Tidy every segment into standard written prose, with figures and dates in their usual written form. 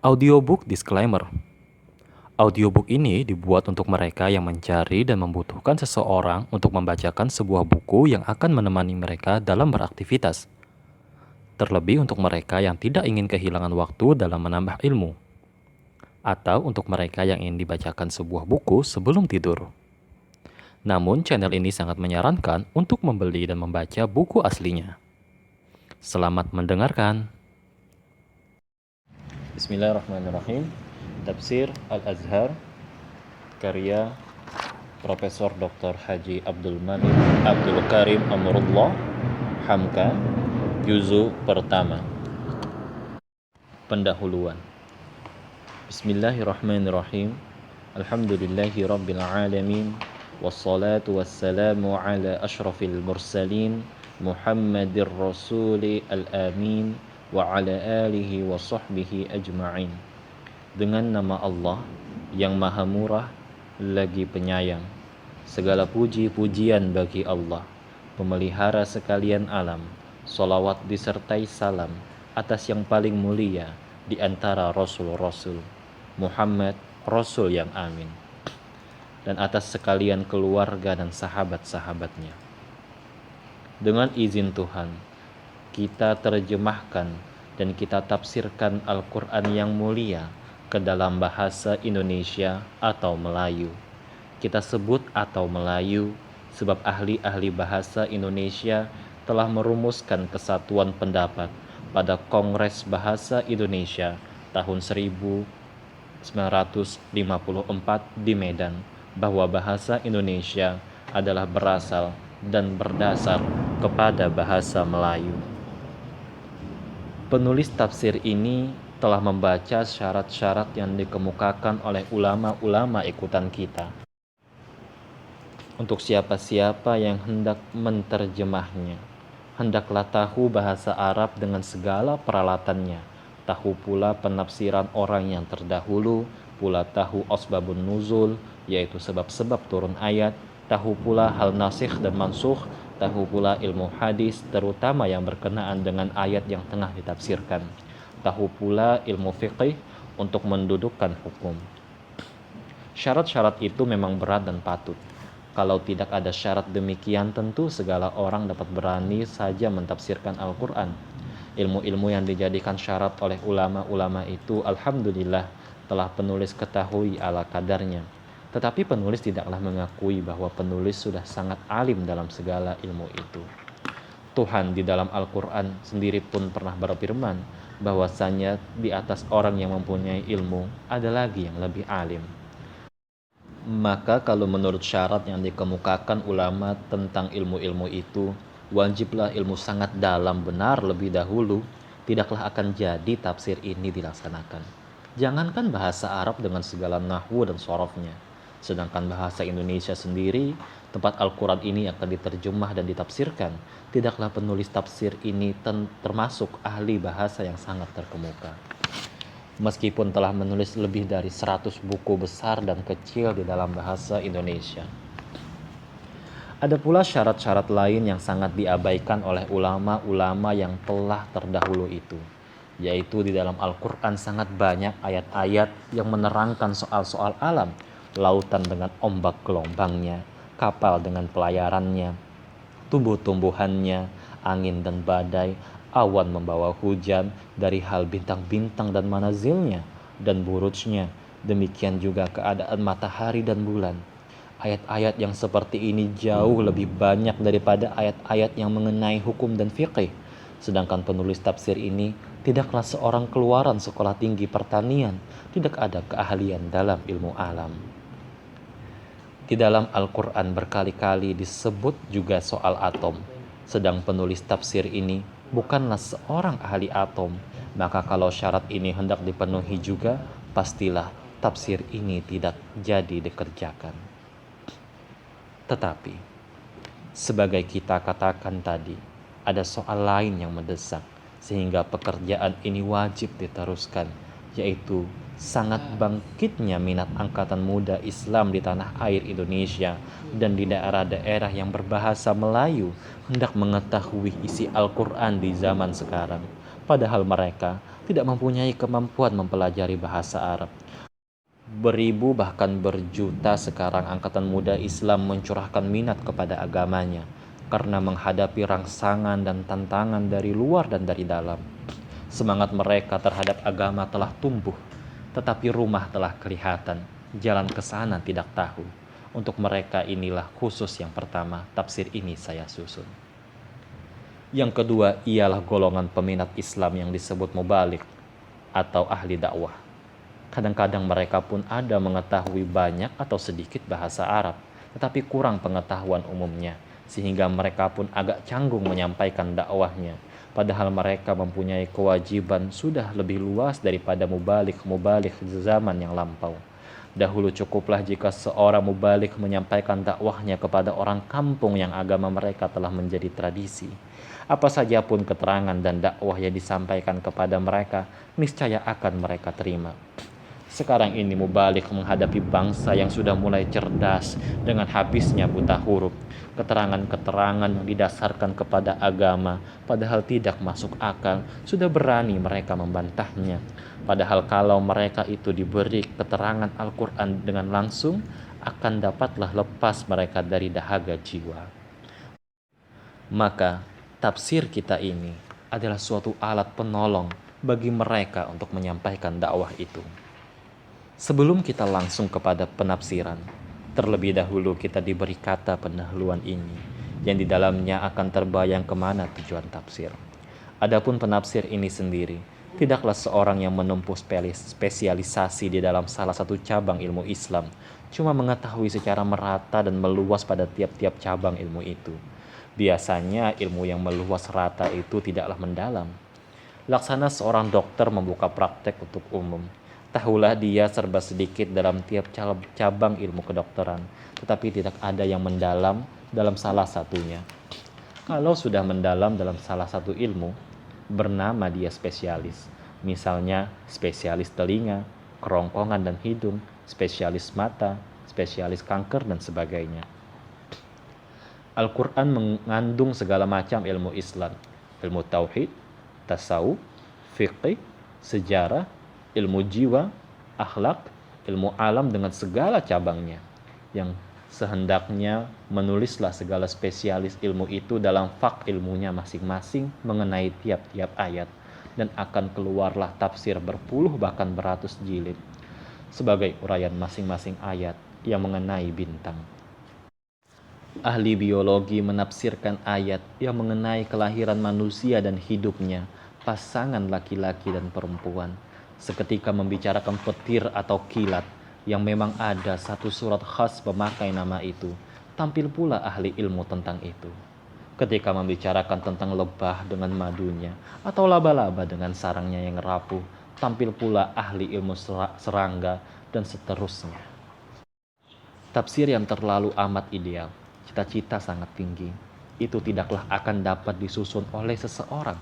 Audiobook disclaimer. Audiobook ini dibuat untuk mereka yang mencari dan membutuhkan seseorang untuk membacakan sebuah buku yang akan menemani mereka dalam beraktivitas. Terlebih untuk mereka yang tidak ingin kehilangan waktu dalam menambah ilmu. Atau untuk mereka yang ingin dibacakan sebuah buku sebelum tidur. Namun channel ini sangat menyarankan untuk membeli dan membaca buku aslinya. Selamat mendengarkan. Bismillahirrahmanirrahim. Tafsir Al-Azhar karya Profesor Dr. Haji Abdul Malik Abdul Karim Amrullah Hamka, Juzu pertama. Pendahuluan. Bismillahirrahmanirrahim. Alhamdulillahi Rabbil Alamin. Wassalatu wassalamu ala ashrafil mursalin Muhammadir Rasuli al-amin wa ala alihi wa sahbihi ajma'in. Dengan nama Allah yang maha murah lagi penyayang. Segala puji-pujian bagi Allah, pemelihara sekalian alam. Salawat disertai salam atas yang paling mulia di antara Rasul-Rasul, Muhammad Rasul yang amin, dan atas sekalian keluarga dan sahabat-sahabatnya. Dengan izin Tuhan, kita terjemahkan dan kita tafsirkan Al-Quran yang mulia ke dalam bahasa Indonesia atau Melayu. Kita sebut atau Melayu sebab ahli-ahli bahasa Indonesia telah merumuskan kesatuan pendapat pada Kongres Bahasa Indonesia tahun 1954 di Medan bahwa bahasa Indonesia adalah berasal dan berdasar kepada bahasa Melayu. Penulis tafsir ini telah membaca syarat-syarat yang dikemukakan oleh ulama-ulama ikutan kita. Untuk siapa-siapa yang hendak menterjemahnya, hendaklah tahu bahasa Arab dengan segala peralatannya, tahu pula penafsiran orang yang terdahulu, pula tahu asbabun nuzul, yaitu sebab-sebab turun ayat, tahu pula hal nasikh dan mansukh, tahu pula ilmu hadis, terutama yang berkenaan dengan ayat yang tengah ditafsirkan, tahu pula ilmu fiqih untuk mendudukkan hukum. Syarat-syarat itu memang berat dan patut. Kalau tidak ada syarat demikian, tentu segala orang dapat berani saja mentafsirkan Al-Quran. Ilmu-ilmu yang dijadikan syarat oleh ulama-ulama itu, alhamdulillah, telah penulis ketahui ala kadarnya. Tetapi penulis tidaklah mengakui bahwa penulis sudah sangat alim dalam segala ilmu itu. Tuhan di dalam Al-Quran sendiri pun pernah berfirman bahwasanya di atas orang yang mempunyai ilmu ada lagi yang lebih alim. Maka kalau menurut syarat yang dikemukakan ulama tentang ilmu-ilmu itu, wajiblah ilmu sangat dalam benar lebih dahulu, tidaklah akan jadi tafsir ini dilaksanakan. Jangankan bahasa Arab dengan segala nahwu dan sorofnya, sedangkan bahasa Indonesia sendiri, tempat Al-Quran ini akan diterjemah dan ditafsirkan, tidaklah penulis tafsir ini termasuk ahli bahasa yang sangat terkemuka. Meskipun telah menulis lebih dari 100 buku besar dan kecil di dalam bahasa Indonesia. Ada pula syarat-syarat lain yang sangat diabaikan oleh ulama-ulama yang telah terdahulu itu, yaitu di dalam Al-Quran sangat banyak ayat-ayat yang menerangkan soal-soal alam, lautan dengan ombak gelombangnya, kapal dengan pelayarannya, tumbuh-tumbuhannya, angin dan badai, awan membawa hujan, dari hal bintang-bintang dan manazilnya dan burujnya, demikian juga keadaan matahari dan bulan. Ayat-ayat yang seperti ini jauh lebih banyak daripada ayat-ayat yang mengenai hukum dan fiqih. Sedangkan penulis tafsir ini tidaklah seorang keluaran sekolah tinggi pertanian, tidak ada keahlian dalam ilmu alam. Di dalam Al-Quran berkali-kali disebut juga soal atom, sedang penulis tafsir ini bukanlah seorang ahli atom, maka kalau syarat ini hendak dipenuhi juga, pastilah tafsir ini tidak jadi dikerjakan. Tetapi, sebagai kita katakan tadi, ada soal lain yang mendesak, sehingga pekerjaan ini wajib diteruskan, yaitu sangat bangkitnya minat angkatan muda Islam di tanah air Indonesia dan di daerah-daerah yang berbahasa Melayu hendak mengetahui isi Al-Quran di zaman sekarang. padahal mereka tidak mempunyai kemampuan mempelajari bahasa Arab. Beribu bahkan berjuta sekarang angkatan muda Islam mencurahkan minat kepada agamanya karena menghadapi rangsangan dan tantangan dari luar dan dari dalam. Semangat mereka terhadap agama telah tumbuh, tetapi rumah telah kelihatan, jalan ke sana tidak tahu. Untuk mereka inilah khusus yang pertama, tafsir ini saya susun. Yang kedua ialah golongan peminat Islam yang disebut mubalik atau ahli dakwah. Kadang-kadang mereka pun ada mengetahui banyak atau sedikit bahasa Arab, tetapi kurang pengetahuan umumnya, sehingga mereka pun agak canggung menyampaikan dakwahnya. Padahal mereka mempunyai kewajiban sudah lebih luas daripada mubalik zaman yang lampau. Dahulu cukuplah jika seorang mubalik menyampaikan dakwahnya kepada orang kampung yang agama mereka telah menjadi tradisi. Apa saja pun keterangan dan dakwah yang disampaikan kepada mereka, niscaya akan mereka terima. Sekarang ini mubalik menghadapi bangsa yang sudah mulai cerdas dengan habisnya buta huruf. Keterangan-keterangan yang didasarkan kepada agama, padahal tidak masuk akal, sudah berani mereka membantahnya. Padahal kalau mereka itu diberi keterangan Al-Quran dengan langsung, akan dapatlah lepas mereka dari dahaga jiwa. Maka, tafsir kita ini adalah suatu alat penolong bagi mereka untuk menyampaikan dakwah itu. Sebelum kita langsung kepada penafsiran, terlebih dahulu kita diberi kata pendahuluan ini, yang di dalamnya akan terbayang kemana tujuan tafsir. Adapun penafsir ini sendiri, tidaklah seorang yang menempuh spesialisasi di dalam salah satu cabang ilmu Islam, cuma mengetahui secara merata dan meluas pada tiap-tiap cabang ilmu itu. Biasanya ilmu yang meluas rata itu tidaklah mendalam. Laksana seorang dokter membuka praktek untuk umum. Tahulah dia serba sedikit dalam tiap cabang ilmu kedokteran, tetapi tidak ada yang mendalam dalam salah satunya. Kalau sudah mendalam dalam salah satu ilmu, bernama dia spesialis. Misalnya spesialis telinga, kerongkongan dan hidung, spesialis mata, spesialis kanker dan sebagainya. Al-Quran mengandung segala macam ilmu Islam, ilmu tauhid, tasawuf, fiqih, sejarah, ilmu jiwa, akhlak, ilmu alam dengan segala cabangnya, yang sehendaknya menulislah segala spesialis ilmu itu dalam fak ilmunya masing-masing mengenai tiap-tiap ayat, dan akan keluarlah tafsir berpuluh bahkan beratus jilid sebagai uraian masing-masing ayat yang mengenai bintang. Ahli biologi menafsirkan ayat yang mengenai kelahiran manusia dan hidupnya, pasangan laki-laki dan perempuan, seketika membicarakan petir atau kilat yang memang ada satu surat khas memakai nama itu. Tampil pula ahli ilmu tentang itu. Ketika membicarakan tentang lebah dengan madunya atau laba-laba dengan sarangnya yang rapuh, tampil pula ahli ilmu serangga dan seterusnya. Tafsir yang terlalu amat ideal, cita-cita sangat tinggi, itu tidaklah akan dapat disusun oleh seseorang.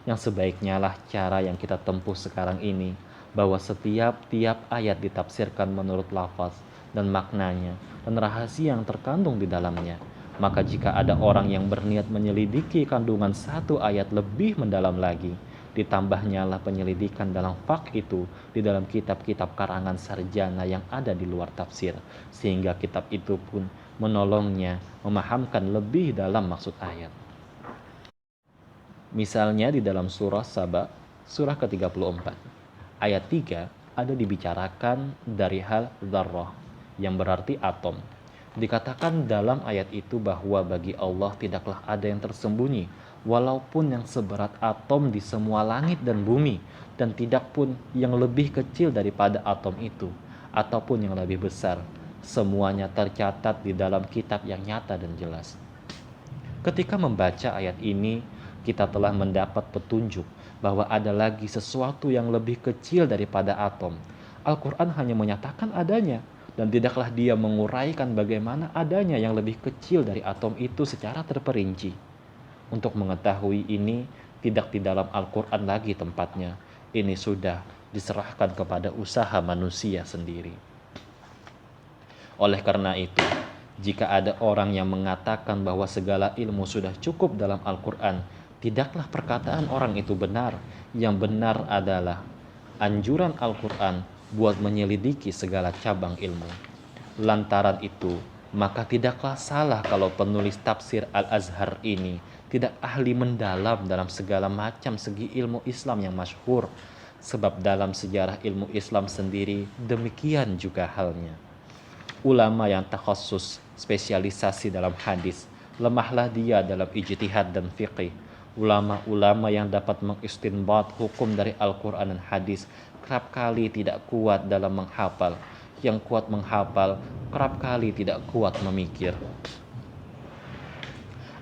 Yang sebaiknya lah cara yang kita tempuh sekarang ini, bahwa tiap ayat ditafsirkan menurut lafaz dan maknanya dan rahasia yang terkandung di dalamnya. Maka jika ada orang yang berniat menyelidiki kandungan satu ayat lebih mendalam lagi, ditambahnya lah penyelidikan dalam fak itu di dalam kitab-kitab karangan sarjana yang ada di luar tafsir, sehingga kitab itu pun menolongnya memahamkan lebih dalam maksud ayat. Misalnya di dalam surah Saba, surah ke-34, ayat 3 ada dibicarakan dari hal dzarrah, yang berarti atom. Dikatakan dalam ayat itu bahwa bagi Allah tidaklah ada yang tersembunyi, walaupun yang seberat atom di semua langit dan bumi, dan tidak pun yang lebih kecil daripada atom itu, ataupun yang lebih besar. Semuanya tercatat di dalam kitab yang nyata dan jelas. Ketika membaca ayat ini, kita telah mendapat petunjuk bahwa ada lagi sesuatu yang lebih kecil daripada atom. Al-Quran hanya menyatakan adanya, dan tidaklah dia menguraikan bagaimana adanya yang lebih kecil dari atom itu secara terperinci. Untuk mengetahui ini, tidak di dalam Al-Quran lagi tempatnya. Ini sudah diserahkan kepada usaha manusia sendiri. Oleh karena itu, jika ada orang yang mengatakan bahwa segala ilmu sudah cukup dalam Al-Quran, Tidaklah perkataan orang itu benar. Yang benar adalah anjuran Al-Quran buat menyelidiki segala cabang ilmu. Lantaran itu, maka tidaklah salah kalau penulis tafsir Al-Azhar ini tidak ahli mendalam dalam segala macam segi ilmu Islam yang masyhur. Sebab dalam sejarah ilmu Islam sendiri demikian juga halnya. Ulama yang takhasus spesialisasi dalam hadis, lemahlah dia dalam ijtihad dan fiqih. Ulama-ulama yang dapat mengistinbat hukum dari Al-Quran dan hadis kerap kali tidak kuat dalam menghafal. Yang kuat menghafal kerap kali tidak kuat memikir.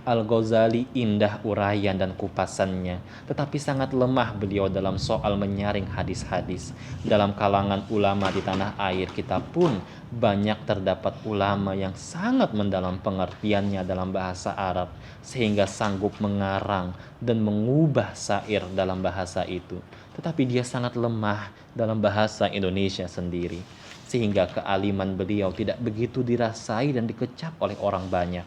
Al-Ghazali indah uraian dan kupasannya, tetapi sangat lemah beliau dalam soal menyaring hadis-hadis. Dalam kalangan ulama di tanah air kita pun banyak terdapat ulama yang sangat mendalam pengertiannya dalam bahasa Arab, sehingga sanggup mengarang dan mengubah syair dalam bahasa itu. Tetapi dia sangat lemah dalam bahasa Indonesia sendiri, sehingga kealiman beliau tidak begitu dirasai dan dikecap oleh orang banyak.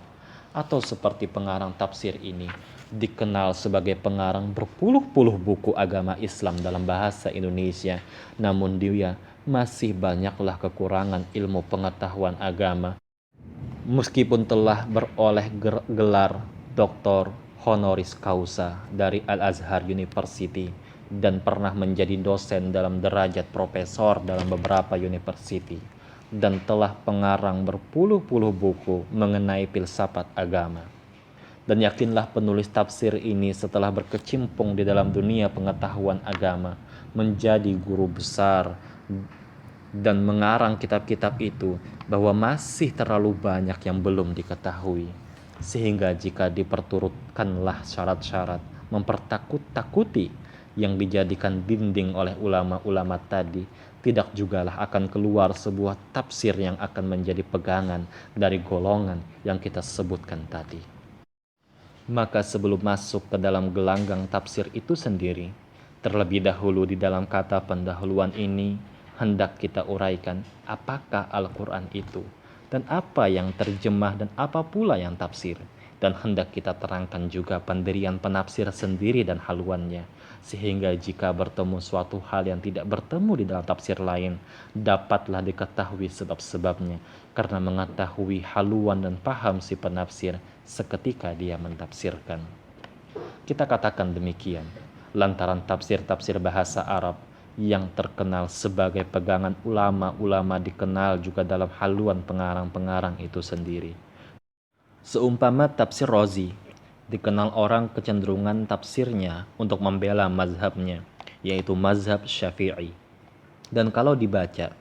Atau seperti pengarang tafsir ini, dikenal sebagai pengarang berpuluh-puluh buku agama Islam dalam bahasa Indonesia, namun dia masih banyaklah kekurangan ilmu pengetahuan agama. Meskipun telah beroleh gelar Doktor Honoris Causa dari Al-Azhar University dan pernah menjadi dosen dalam derajat profesor dalam beberapa university, dan telah pengarang berpuluh-puluh buku mengenai filsafat agama. Dan yakinlah penulis tafsir ini setelah berkecimpung di dalam dunia pengetahuan agama, menjadi guru besar dan mengarang kitab-kitab itu, bahwa masih terlalu banyak yang belum diketahui. Sehingga jika diperturutkanlah syarat-syarat mempertakut-takuti yang dijadikan dinding oleh ulama-ulama tadi, tidak jugalah akan keluar sebuah tafsir yang akan menjadi pegangan dari golongan yang kita sebutkan tadi. Maka sebelum masuk ke dalam gelanggang tafsir itu sendiri, terlebih dahulu di dalam kata pendahuluan ini, hendak kita uraikan apakah Al-Quran itu, dan apa yang terjemah dan apa pula yang tafsir. Dan hendak kita terangkan juga pendirian penafsir sendiri dan haluannya, sehingga jika bertemu suatu hal yang tidak bertemu di dalam tafsir lain, dapatlah diketahui sebab-sebabnya, karena mengetahui haluan dan paham si penafsir seketika dia mentafsirkan. Kita katakan demikian, lantaran tafsir-tafsir bahasa Arab yang terkenal sebagai pegangan ulama-ulama dikenal juga dalam haluan pengarang-pengarang itu sendiri. Seumpama tafsir Razi, dikenal orang kecenderungan tafsirnya untuk membela mazhabnya, yaitu mazhab Syafi'i. Dan kalau dibaca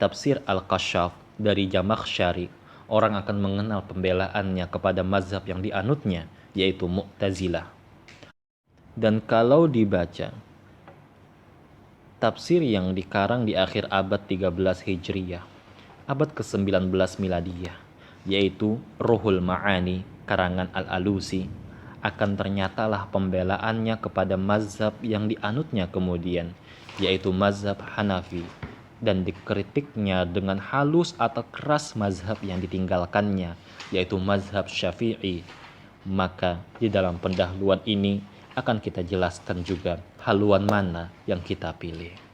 tafsir Al-Kashaf dari Jamakhsyari, orang akan mengenal pembelaannya kepada mazhab yang dianutnya, yaitu Mu'tazilah. Dan kalau dibaca tafsir yang dikarang di akhir abad 13 Hijriyah, abad ke-19 Miladiyah, yaitu Ruhul Ma'ani karangan Al-Alusi, akan ternyatalah pembelaannya kepada mazhab yang dianutnya kemudian, yaitu mazhab Hanafi, dan dikritiknya dengan halus atau keras mazhab yang ditinggalkannya, yaitu mazhab Syafi'i. Maka di dalam pendahuluan ini akan kita jelaskan juga haluan mana yang kita pilih.